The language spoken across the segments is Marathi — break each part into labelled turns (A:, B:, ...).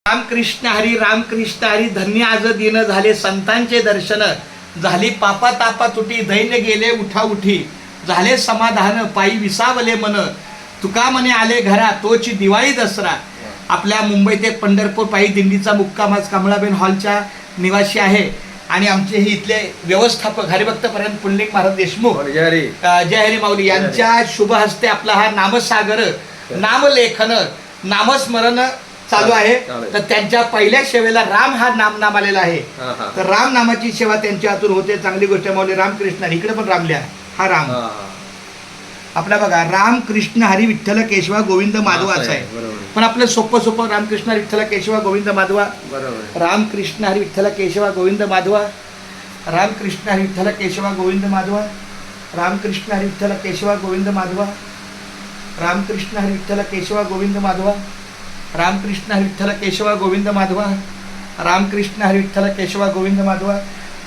A: रामकृष्ण हरी धन्य आज दिन झाले संतांचे दर्शन, झाली पापा तापा तुटी, दैन्य गेले उठा उठी, झाले समाधान पायी विसावले मन, तुका म्हणे आले घरा तोची दिवाळी दसरा. आपल्या मुंबई ते पंढरपूर पायी दिंडीचा मुक्काम आज कमळाबेन हॉलच्या निवासी आहे आणि आमचे हे इथले व्यवस्थापक हरिभक्तपर्यंत पुंडलिक महाराज देशमुख जय हरी माऊली यांच्या शुभ हस्ते आपला हा नामसागर नामलेखन नामस्मरण चालू आहे. तर त्यांच्या पहिल्या सेवेला राम हा नाम आलेला आहे. तर राम नामाची सेवा त्यांच्या हातून होते. चांगली गोष्ट माऊली रामकृष्ण इकडे पण राम लिहा. हा राम आपला बघा रामकृष्ण हरी विठ्ठल केशवा गोविंद माधवा असा आहे. पण आपलं सोपं रामकृष्ण हरी विठ्ठल केशवा गोविंद माधवा, रामकृष्ण हरी विठ्ठल केशवा गोविंद माधवा, रामकृष्ण हरी विठ्ठल केशवा गोविंद माधवा, रामकृष्ण हरी विठ्ठल केशवा गोविंद माधवा, रामकृष्ण हरी विठ्ठल केशवा गोविंद माधवा, रामकृष्ण हरी विठ्ठल केशवा गोविंद माधवा, रामकृष्ण हरी विठ्ठल केशवा गोविंद माधवा.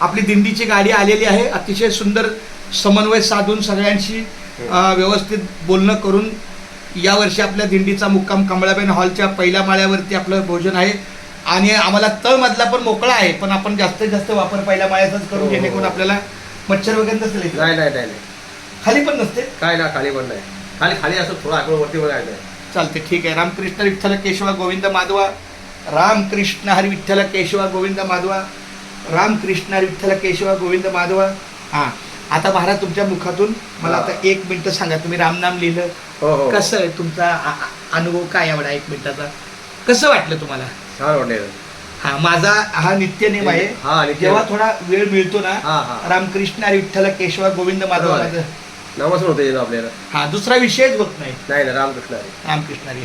A: आपली दिंडीची गाडी आलेली आहे. अतिशय सुंदर समन्वय साधून सगळ्यांशी व्यवस्थित बोलणं करून यावर्षी आपल्या दिंडीचा मुक्काम कमळाबेन हॉलच्या पहिल्या माळ्यावरती आपलं भोजन आहे आणि आम्हाला तळमधला पण मोकळा आहे. पण आपण जास्तीत जास्त वापर पहिल्या माळ्याचाच करू जेणेकरून आपल्याला मच्छर वगैरे नसले.
B: नाही
A: खाली पण नसते
B: काय ना, खाली पण नाही, खाली असं थोडं आकडं वरती वगैरे
A: चालते. ठीक आहे. रामकृष्ण विठ्ठल केशवा गोविंद माधवा, रामकृष्ण हरी विठ्ठल केशवा गोविंद माधवा, रामकृष्ण हरी विठ्ठल केशवा गोविंद माधवा. हां, आता महाराज तुमच्या मुखातून मला आता 1 मिनिट सांगा. तुम्ही रामनाम लिहिलं, कसं आहे तुमचा अनुभव काय एवढा 1 मिनिटाचा? कसं वाटलं तुम्हाला?
B: छान वाटलं.
A: हा, माझा हा नित्य नेम आहे. जेव्हा थोडा वेळ मिळतो ना, रामकृष्ण हरी विठ्ठल केशवा गोविंद माधवा
B: नामस्मरण होते आपल्याला.
A: हा, दुसरा विषयच होत नाही.
B: रामकृष्ण हरी.
A: रामकृष्ण हरी.